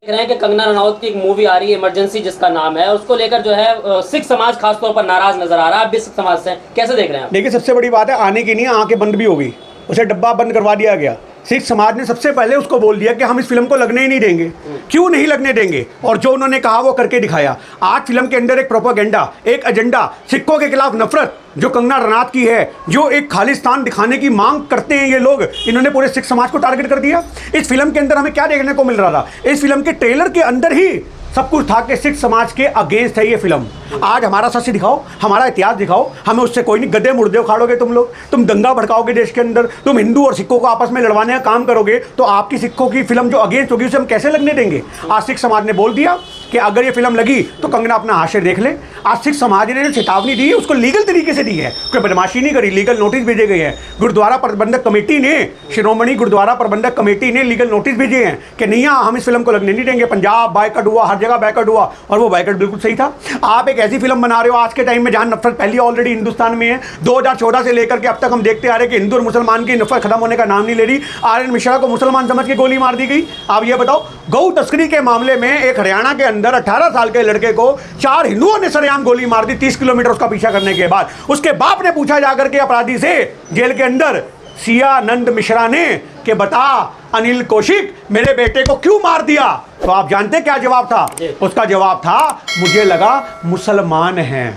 देख रहे हैं कि कंगना रनौत की एक मूवी आ रही है इमरजेंसी, जिसका नाम है, उसको लेकर जो है सिख समाज खासतौर पर नाराज नजर आ रहा है। आप भी सिख समाज से कैसे देख रहे हैं? देखिए, सबसे बड़ी बात है, आने की नहीं, आंखें बंद भी हो गई, उसे डब्बा बंद करवा दिया गया। सिख समाज ने सबसे पहले उसको बोल दिया कि हम इस फिल्म को लगने ही नहीं देंगे। क्यों नहीं लगने देंगे? और जो उन्होंने कहा वो करके दिखाया। आज फिल्म के अंदर एक प्रोपेगेंडा, एक एजेंडा, सिखों के खिलाफ नफरत जो कंगना रनौत की है, जो एक खालिस्तान दिखाने की मांग करते हैं ये लोग, इन्होंने पूरे सिख समाज को टारगेट कर दिया। इस फिल्म के अंदर हमें क्या देखने को मिल रहा था? इस फिल्म के ट्रेलर के अंदर ही सब कुछ था कि सिख समाज के अगेंस्ट है ये फिल्म। आज हमारा सच दिखाओ, हमारा इतिहास दिखाओ, हमें उससे कोई नहीं। गद्दे मुर्दे उखाड़ोगे तुम लोग, तुम दंगा भड़काओगे देश के अंदर, तुम हिंदू और सिखों को आपस में लड़वाने का काम करोगे, तो आपकी सिखों की फिल्म जो अगेंस्ट होगी उसे हम कैसे लगने देंगे? आज सिख समाज ने बोल दिया कि अगर ये फिल्म लगी तो कंगना अपना हाशिर देख ले। आज सिख समाज ने जो चेतावनी दी है उसको लीगल तरीके से दी है, कोई बदमाशी नहीं करी, लीगल नोटिस भेजे गए हैं। गुरुद्वारा प्रबंधक कमेटी ने, शिरोमणि गुरुद्वारा प्रबंधक कमेटी ने लीगल नोटिस भेजे हैं कि नहीं, हम इस फिल्म को लगने नहीं देंगे। पंजाब बायकॉट हुआ, हर जगह बायकॉट हुआ, और वो बायकॉट बिल्कुल सही था। आप एक ऐसी फिल्म बना रहे हो आज के टाइम में जहां नफरत पहले ऑलरेडी हिंदुस्तान में है। 2014 से लेकर के अब तक हम देखते आ रहे हैं कि हिंदू और मुसलमान की नफरत खत्म होने का नाम नहीं ले रही। आर्यन मिश्रा को मुसलमान समझ के गोली मार दी गई। आप ये बताओ, गौ तस्करी के मामले में एक हरियाणा के अंदर 18 साल के लड़के को 4 हिंदुओं ने सरेआम गोली मार दी 30 किलोमीटर उसका पीछा करने के बाद। उसके बाप ने पूछा जाकर के अपराधी से जेल के अंदर, सियानंद मिश्रा ने, कि बता अनिल कौशिक मेरे बेटे को क्यों मार दिया? तो आप जानते क्या जवाब था? उसका जवाब था, मुझे लगा मुसलमान है।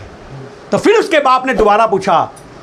तो फिर उसके बाप ने दोबारा पूछा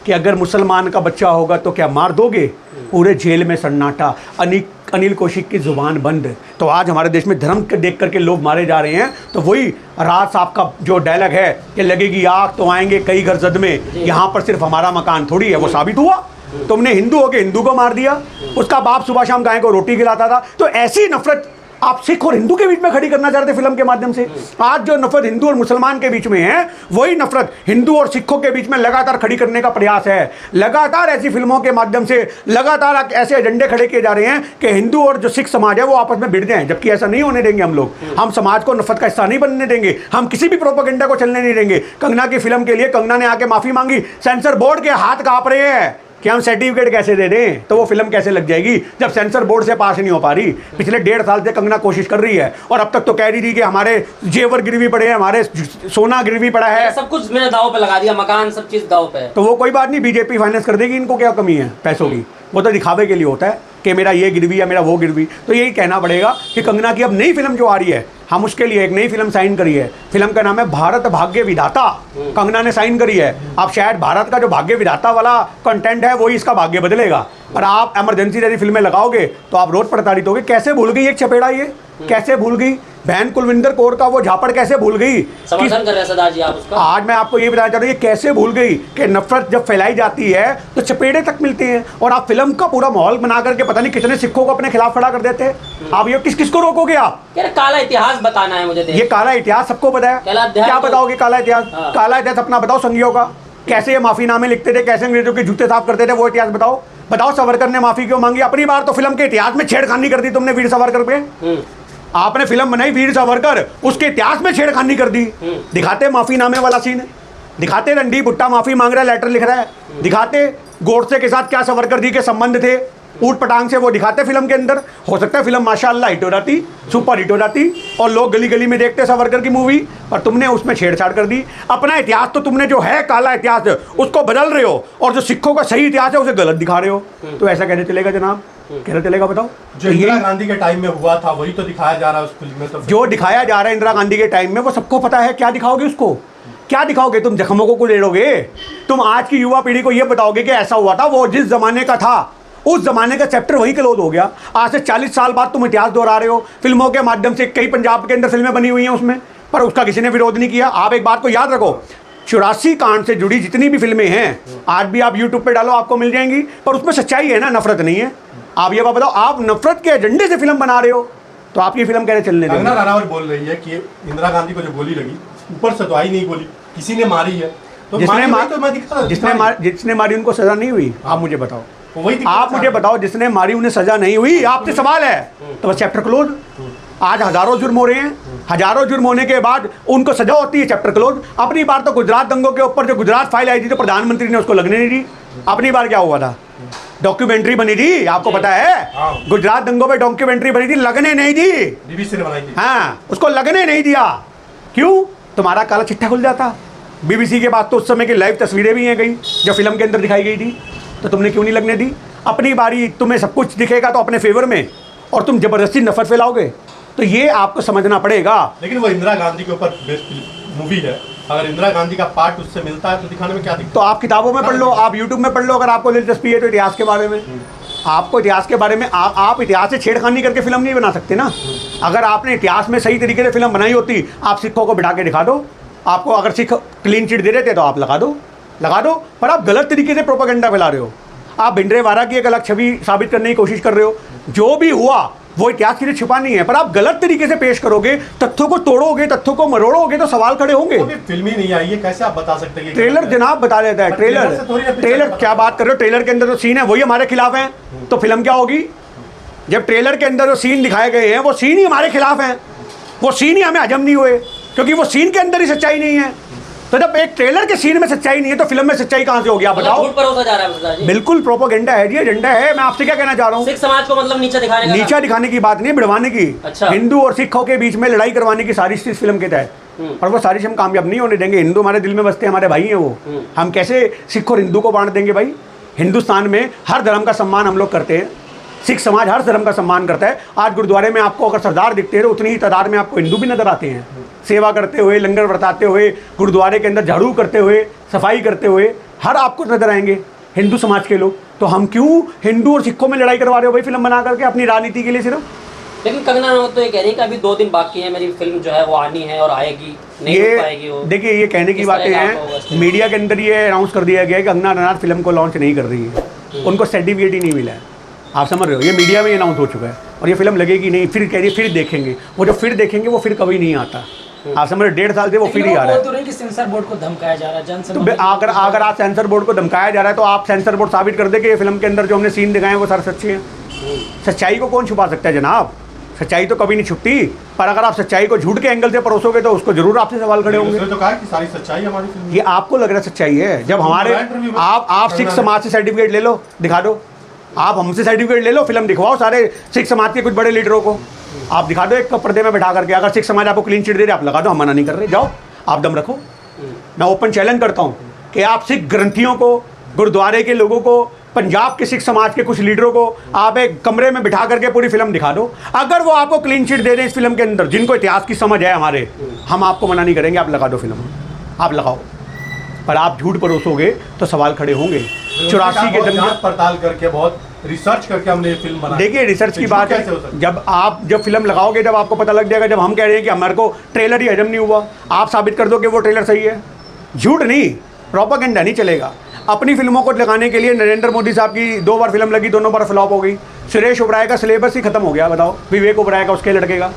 कि अगर मुसलमान का बच्चा होगा तो क्या मार दोगे? पूरे जेल में सन्नाटा, अनिल कौशिक की जुबान बंद। तो आज हमारे देश में धर्म के देख करके लोग मारे जा रहे हैं। तो वही राज साहब का जो डायलॉग है कि लगेगी आग तो आएंगे कई घर जद में, यहाँ पर सिर्फ हमारा मकान थोड़ी है, वो साबित हुआ। तुमने हिंदू होके हिंदू को मार दिया, उसका बाप सुबह शाम गाय को रोटी खिलाता था। तो ऐसी नफरत आप सिख और हिंदू के बीच में खड़ी करना चाहते फिल्म के माध्यम से। आज जो नफरत हिंदू और मुसलमान के बीच में है, वही नफरत हिंदू और सिखों के बीच में लगातार खड़ी करने का प्रयास है। लगातार ऐसी फिल्मों के माध्यम से लगातार ऐसे एजेंडे खड़े किए जा रहे हैं कि हिंदू और जो सिख समाज है वो आपस में भिड़ जाएं, जबकि ऐसा नहीं होने देंगे हम लोग। हम समाज को नफरत का हिस्सा नहीं बनने देंगे, हम किसी भी प्रोपेगेंडा को चलने नहीं देंगे। कंगना की फिल्म के लिए कंगना ने आके माफी मांगी, सेंसर बोर्ड के हाथ कांप रहे हैं कि हम सर्टिफिकेट कैसे दे दें, तो वो फिल्म कैसे लग जाएगी जब सेंसर बोर्ड से पास नहीं हो पा रही। पिछले 1.5 साल से कंगना कोशिश कर रही है, और अब तक तो कह रही थी कि हमारे जेवर गिरवी पड़े हैं, हमारे सोना गिरवी पड़ा है, सब कुछ मैंने दाव पे लगा दिया, मकान सब चीज दाव पे है। तो वो कोई बात नहीं, बीजेपी फाइनेंस कर देगी। इनको क्या कमी है पैसों की? वो तो दिखावे के लिए होता है कि मेरा ये गिरवी या मेरा वो गिरवी। तो यही कहना पड़ेगा कि कंगना की अब नई फिल्म जो आ रही है, हम उसके लिए एक नई फिल्म साइन करी है। फिल्म का नाम है भारत भाग्य विधाता। कंगना ने साइन करी है। अब शायद भारत का जो भाग्य विधाता वाला कंटेंट है वही इसका भाग्य बदलेगा। पर आप इमरजेंसी जैसी फिल्में लगाओगे तो आप रोज प्रताड़ित होगे। कैसे भूल गई एक चपेड़ा, ये कैसे भूल गई? बहन कुलविंदर कौर का वो झापड़ कैसे भूल गई? समर्थन कर रहे हैं सरदार जी आप उसका। आज मैं आपको ये बताना चाह रहा हूँ, ये कैसे भूल गई कि नफरत जब फैलाई जाती है तो चपेड़े तक मिलते हैं, और आप फिल्म का पूरा माहौल बना करके पता नहीं कितने सिखों को अपने खिलाफ खड़ा कर देते हैं। आप ये किस किस को रोकोगे? आप काला इतिहास बताना है मुझे। ये काला इतिहास सबको पता है, क्या बताओगे काला इतिहास? काला इतिहास अपना बताओ संघियों का, कैसे ये माफीनामे लिखते थे, कैसे अंग्रेजों के जूते साफ करते थे, वो इतिहास बताओ। बताओ सावरकर ने माफी क्यों मांगी? अपनी बार तो फिल्म के इतिहास में छेड़खानी कर दी तुमने वीर सावरकर पे। आपने फिल्म बनाई वीर सावरकर, उसके इतिहास में छेड़खानी कर दी। दिखाते माफीनामे वाला सीन, दिखाते रणदीप हुड्डा माफी मांग रहा है, लेटर लिख रहा है, दिखाते गोडसे के साथ क्या सावरकर जी के संबंध थे ऊट पटांग से, वो दिखाते फिल्म के अंदर। हो सकता है फिल्म माशाअल्लाह हिट हो जाती, सुपर हिट हो जाती, और लोग गली गली में देखते सावरकर की मूवी, पर तुमने उसमें छेड़छाड़ कर दी। अपना इतिहास तो तुमने जो है काला इतिहास उसको बदल रहे हो, और जो सिखों का सही इतिहास है उसे गलत दिखा रहे हो। तो ऐसा कैसे चलेगा जनाब? कैसे चलेगा बताओ? जो इंदिरा गांधी के टाइम में हुआ था वही तो दिखाया जा रहा है उस फिल्म में। तो जो दिखाया जा रहा है इंदिरा गांधी के टाइम में वो सबको पता है। क्या दिखाओगे उसको? क्या दिखाओगे? तुम जख्मों को उड़ेड़ोगे? तुम आज की युवा पीढ़ी को ये बताओगे कि ऐसा हुआ था, वो जिस जमाने का था उस जमाने का चैप्टर वहीं क्लोज हो गया। आज से 40 साल बाद तुम इतिहास दोहरा रहे हो फिल्मों के माध्यम से। कई पंजाब के अंदर फिल्में बनी हुई हैं उसमें, पर उसका किसी ने विरोध नहीं किया। आप एक बात को याद रखो, 84 कांड से जुड़ी जितनी भी फिल्में हैं आज भी आप यूट्यूब पे डालो आपको मिल जाएंगी, पर उसमें सच्चाई है ना, नफरत नहीं है। आप ये बात बताओ, आप नफरत के एजेंडे से फिल्म बना रहे हो तो आपकी फिल्म कैसे चलने देंगे? कंगना रनावत बोल रही है कि इंदिरा गांधी को जो गोली लगी ऊपर से तो आई नहीं गोली, किसी ने मारी है, तो जिसने मारी उनको सजा नहीं हुई? आप मुझे बताओ, वही आप मुझे बताओ, जिसने मारी उन्हें सजा नहीं हुई? आपसे सवाल है तो बस चैप्टर क्लोज। आज हजारों जुर्म हो रहे हैं, हजारों जुर्म होने के बाद उनको सजा होती है, चैप्टर क्लोज। अपनी बार तो गुजरात दंगों के ऊपर जो गुजरात फाइल आई थी तो प्रधानमंत्री ने उसको लगने नहीं दी। अपनी बार क्या हुआ था? डॉक्यूमेंट्री बनी थी, आपको पता है? गुजरात दंगों पे डॉक्यूमेंट्री बनी थी, लगने नहीं दी, बीबीसी ने बनाई थी। हाँ, उसको लगने नहीं दिया। क्यों? तुम्हारा काला चिट्ठा खुल जाता। बीबीसी के बाद तो उस समय की लाइव तस्वीरें भी हैं कहीं जो फिल्म के अंदर दिखाई गई थी, तो तुमने क्यों नहीं लगने दी? अपनी बारी तुम्हें सब कुछ दिखेगा तो अपने फेवर में, और तुम जबरदस्ती नफरत फैलाओगे, तो ये आपको समझना पड़ेगा। लेकिन वो इंदिरा गांधी के ऊपर बेस्ड मूवी है, अगर इंदिरा गांधी का पार्ट उससे मिलता है तो दिखाने में क्या दिक्कत? तो आप किताबों में पढ़ लो, आप यूट्यूब में पढ़ लो, अगर आपको दिलचस्पी है तो इतिहास के बारे में। आपको इतिहास के बारे में आप इतिहास से छेड़खानी करके फिल्म नहीं बना सकते ना। अगर आपने इतिहास में सही तरीके से फिल्म बनाई होती, आप सिखों को बिठा के दिखा दो। आपको अगर सिख क्लीन चिट दे रहे थे तो आप लगा दो, पर आप गलत तरीके से प्रोपेगेंडा फैला रहे हो। आप भिंडरेवाला की एक अलग छवि साबित करने की कोशिश कर रहे हो। जो भी हुआ वो इतिहास के लिए छुपानी है, पर आप गलत तरीके से पेश करोगे, तथ्यों को तोड़ोगे, तथ्यों को मरोड़ोगे तो सवाल खड़े होंगे। फिल्म ही नहीं आई है, कैसे आप बता सकते हैं? ट्रेलर जनाब बता देता है। ट्रेलर क्या बात कर रहे हो? ट्रेलर के अंदर जो सीन है वही हमारे खिलाफ है, तो फिल्म क्या होगी? जब ट्रेलर के अंदर जो सीन दिखाए गए हैं वो सीन ही हमारे खिलाफ हैं, वो सीन ही हमें हजम नहीं हुए, क्योंकि वो सीन के अंदर ही सच्चाई नहीं है। तो जब एक ट्रेलर के सीन में सच्चाई नहीं है तो फिल्म में सच्चाई कहां से होगी? आप बताओ। झूठ परोसा जा रहा है प्रसाद जी। बिल्कुल प्रोपेगेंडा है जी, एजेंडा है। मैं आपसे क्या कहना चाह रहा हूँ? सिख समाज को मतलब नीचा दिखाने का? नीचा दिखाने की बात नहीं, बढ़वाने की। अच्छा। हिंदू और सिखों के बीच में लड़ाई करवाने की साजिश थी इस फिल्म के तहत, और वो साजिश हम कामयाब नहीं होने देंगे। हिंदू हमारे दिल में बसते हैं, हमारे भाई हैं वो। हम कैसे सिख और हिंदू को बांट देंगे भाई? हिंदुस्तान में हर धर्म का सम्मान हम लोग करते हैं, सिख समाज हर धर्म का सम्मान करता है। आज गुरुद्वारे में आपको अगर सरदार दिखते हैं तो उतनी ही तादाद में आपको हिंदू भी नजर आते हैं, सेवा करते हुए, लंगर बरताते हुए, गुरुद्वारे के अंदर झाड़ू करते हुए, सफाई करते हुए, हर आपको नजर आएंगे हिंदू समाज के लोग। तो हम क्यों हिंदू और सिखों में लड़ाई करवा रहे हो भाई फिल्म बना करके अपनी राजनीति के लिए सिर्फ? लेकिन कंगना रनावत तो ये कह रही है कि अभी 2 दिन बाकी है, मेरी फिल्म जो है वो आनी है और आएगी, नहीं हो पाएगी वो। देखिए, ये कहने की बातें हैं। मीडिया के अंदर ये अनाउंस कर दिया गया है कि कंगना रनावत फिल्म को लॉन्च नहीं कर रही है, उनको सर्टिफिकेट ही नहीं मिला है। आप समझ रहे हो? ये मीडिया में अनाउंस हो चुका है, और ये फिल्म लगेगी नहीं। फिर कह रही है फिर देखेंगे, वो जो फिर देखेंगे वो फिर कभी नहीं आता। आप समझ रहे? 1.5 साल से वो फिर ही आ रहा है। कि सेंसर बोर्ड को धमकाया जा रहा है, तो अगर आप सेंसर बोर्ड को धमकाया जा रहा है तो आप सेंसर बोर्ड साबित कर दे कि ये फिल्म के अंदर जो हमने सीन दिखाए हैं वो सारे सच्चे हैं। सच्चाई को कौन छुपा सकता है जनाब? सच्चाई तो कभी नहीं छुपती, पर अगर आप सच्चाई को झूठ के एंगल से परोसोगे तो उसको जरूर आपसे सवाल खड़े होंगे। तो कहा कि सारी सच्चाई हमारी फिल्म। ये आपको लग रहा है सच्चाई है? जब हमारे आप सिख समाज से सर्टिफिकेट ले लो, दिखा दो। आप हमसे सर्टिफिकेट ले लो, फिल्म दिखवाओ सारे सिख समाज के कुछ बड़े लीडरों को, आप दिखा दो एक पर्दे में बैठा करके। अगर सिख समाज आपको क्लीन चिट दे रहे आप लगा दो, हम मना नहीं कर रहे, जाओ आप दम रखो। मैं ओपन चैलेंज करता हूँ कि आप सिख ग्रंथियों को, गुरुद्वारे के लोगों को, पंजाब के सिख समाज के कुछ लीडरों को आप एक कमरे में बिठा करके पूरी फिल्म दिखा दो। अगर वो आपको क्लीन चिट दे रहे हैं इस फिल्म के अंदर, जिनको इतिहास की समझ है हमारे, हम आपको मना नहीं करेंगे, आप लगा दो फिल्म, आप लगाओ। पर आप झूठ परोसोगे तो सवाल खड़े होंगे। 84 के दंगे पड़ताल करके, बहुत रिसर्च करके हमने ये फिल्म बनाई। देखिए, रिसर्च की बात है। जब फिल्म लगाओगे, जब आपको पता लग जाएगा, जब हम कह रहे हैं कि हमारे को ट्रेलर ही हजम नहीं हुआ, आप साबित कर दो कि वो ट्रेलर सही है। झूठ नहीं, प्रोपेगेंडा नहीं चलेगा। अपनी फिल्मों को लगाने के लिए नरेंद्र मोदी साहब की 2 बार फिल्म लगी, दोनों बार फ्लॉप हो गई। सुरेश ओबराय का सिलेबस ही खत्म हो गया, बताओ। विवेक ओबराय का, उसके लड़के का,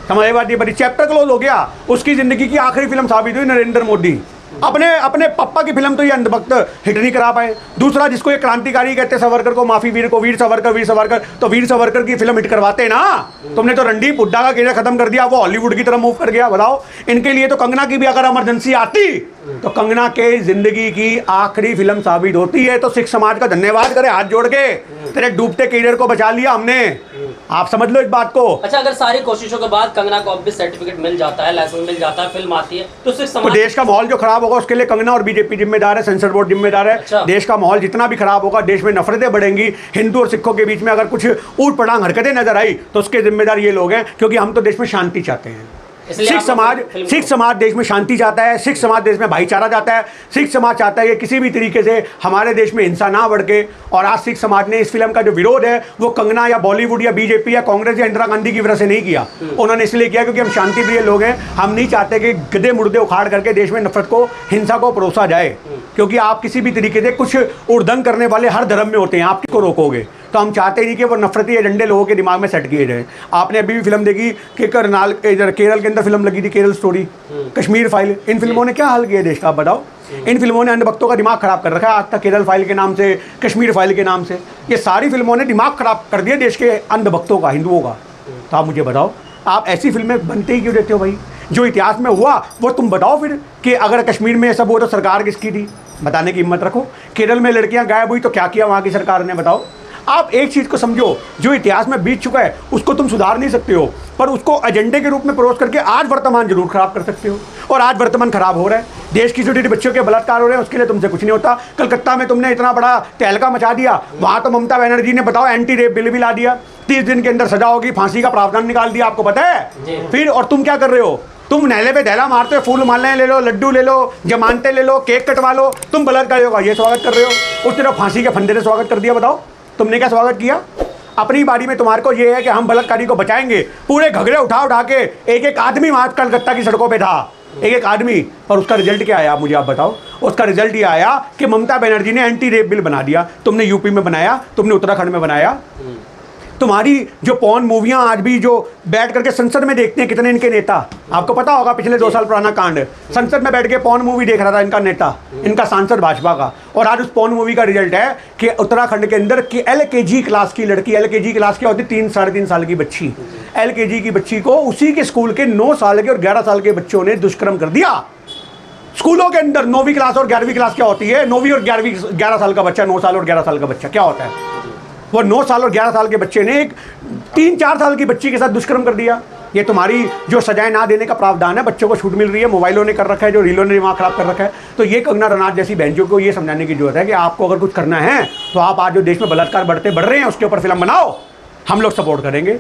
समझ बात ये बड़ी, चैप्टर क्लोज हो गया। उसकी जिंदगी की आखिरी फिल्म साबित हुई नरेंद्र मोदी। अपने पप्पा की फिल्म तो ये अंधभक्त हिट नहीं करा पाए। दूसरा, जिसको ये क्रांतिकारी कहते, सावरकर को, माफी वीर को, वीर सावरकर, तो वीर सावरकर की फिल्म हिट करवाते ना। तुमने तो रणदीप हुड्डा का केरियर खत्म कर दिया, वो हॉलीवुड की तरफ मूव कर गया। बताओ, इनके लिए तो कंगना की भी अगर इमरजेंसी आती तो कंगना के जिंदगी की आखिरी फिल्म साबित होती है। तो सिख समाज का धन्यवाद करे हाथ जोड़ के, तेरे डूबते कैरियर को बचा लिया हमने। आप समझ लो इस बात को। अच्छा, अगर सारी कोशिशों के बाद कंगना को अब भी सर्टिफिकेट मिल जाता है, लाइसेंस मिल जाता है, फिल्म आती है, तो सिर्फ तो देश का माहौल जो खराब होगा उसके लिए कंगना और बीजेपी जिम्मेदार है, सेंसर बोर्ड जिम्मेदार है। अच्छा। देश का माहौल जितना भी खराब होगा, देश में नफरतें बढ़ेंगी, हिंदू और सिखों के बीच में अगर कुछ ऊट पटांग हरकतें नजर आई तो उसके जिम्मेदार ये लोग हैं, क्योंकि हम तो देश में शांति चाहते हैं। इसलिए सिख आप समाज फिल्म सिख समाज देश में शांति चाहता है, सिख समाज देश में भाईचारा चाहता है, सिख समाज चाहता है कि किसी भी तरीके से हमारे देश में हिंसा ना बढ़ के। और आज सिख समाज ने इस फिल्म का जो विरोध है वो कंगना या बॉलीवुड या बीजेपी या कांग्रेस या इंदिरा गांधी की वजह से नहीं किया। उन्होंने इसलिए किया क्योंकि हम शांति प्रिय लोग हैं, हम नहीं चाहते कि गधे मुर्दे उखाड़ करके देश में नफरत को, हिंसा को परोसा जाए। क्योंकि आप किसी भी तरीके से कुछ उर्दंग करने वाले हर धर्म में होते हैं, आप किसको रोकोगे? तो हम चाहते ही नहीं कि वो नफरती एजेंडे लोगों के दिमाग में सेट किए जाए। आपने अभी भी फिल्म देखी कि करनाल इधर केरल के अंदर फिल्म लगी थी, केरल स्टोरी, कश्मीर फाइल। इन फिल्मों ने क्या हाल किया देश का, आप बताओ? इन फिल्मों ने अंधभक्तों का दिमाग खराब कर रखा है। आज तक केरल फाइल के नाम से, कश्मीर फाइल के नाम से, ये सारी फिल्मों ने दिमाग खराब कर दिया देश के अंधभक्तों का, हिंदुओं का। तो आप मुझे बताओ, आप ऐसी फिल्में बनते ही क्यों देते हो भाई? जो इतिहास में हुआ वो तुम बताओ फिर, कि अगर कश्मीर में ये सब हुआ तो सरकार किसकी थी? बताने की हिम्मत रखो। केरल में लड़कियां गायब हुई तो क्या किया वहाँ की सरकार ने, बताओ? आप एक चीज़ को समझो, जो इतिहास में बीत चुका है उसको तुम सुधार नहीं सकते हो, पर उसको एजेंडे के रूप में परोस करके आज वर्तमान जरूर खराब कर सकते हो। और आज वर्तमान खराब हो रहा है, देश की छोटी छोटी बच्चियों के बलात्कार हो रहे हैं, उसके लिए तुमसे कुछ नहीं होता। कलकत्ता में तुमने इतना बड़ा तहलका मचा दिया, वहाँ तो ममता बनर्जी ने बताओ एंटी रेप बिल भी ला दिया, 30 दिन के अंदर सजा होगी, फांसी का प्रावधान निकाल दिया, आपको पता है? फिर और तुम क्या कर रहे हो? तुम नहले पे दहला मारते हो, फूल मालाएं ले लो, लड्डू ले लो, जमानते ले लो, केक कटवा लो, तुम बलात्कारियों का ये स्वागत कर रहे हो, उस तरफ फांसी के फंदे से स्वागत कर दिया। बताओ तुमने क्या स्वागत किया? अपनी बारी में तुम्हारे को ये है कि हम बलात्कारी को बचाएंगे, पूरे घगड़े उठा उठा के एक एक आदमी वहाँ कलकत्ता की सड़कों पे था, एक एक आदमी। पर उसका रिजल्ट क्या आया, मुझे आप बताओ? उसका रिजल्ट ये आया कि ममता बनर्जी ने एंटी रेप बिल बना दिया। तुमने यूपी में बनाया, तुमने उत्तराखंड में बनाया। तुम्हारी जो पॉर्न मूवियाँ आज भी जो बैठ करके संसद में देखते हैं कितने इनके नेता, आपको पता होगा पिछले 2 साल पुराना कांड, संसद में बैठ के पॉर्न मूवी देख रहा था इनका नेता, इनका सांसद भाजपा का। और आज उस पॉर्न मूवी का रिजल्ट है कि उत्तराखंड के अंदर कि LKG क्लास की लड़की, LKG क्लास की होती 3 साढ़े 3 साल की बच्ची, LKG की बच्ची को उसी के स्कूल के 9 साल के और 11 साल के बच्चों ने दुष्कर्म कर दिया। स्कूलों के अंदर 9वीं क्लास और 11वीं क्लास क्या होती है? 9वीं और 11 साल का बच्चा, 9 साल और 11 साल का बच्चा क्या होता है? वो 9 साल और 11 साल के बच्चे ने एक 3-4 साल की बच्ची के साथ दुष्कर्म कर दिया। ये तुम्हारी जो सजाएं ना देने का प्रावधान है, बच्चों को छूट मिल रही है, मोबाइलों ने कर रखा है, जो रीलों ने दिमाग खराब कर रखा है। तो ये कंगना रनौत जैसी बहनों को ये समझाने की जरूरत है कि आपको अगर कुछ करना है तो आप आज जो देश में बलात्कार बढ़ रहे हैं उसके ऊपर फिल्म बनाओ, हम लोग सपोर्ट करेंगे।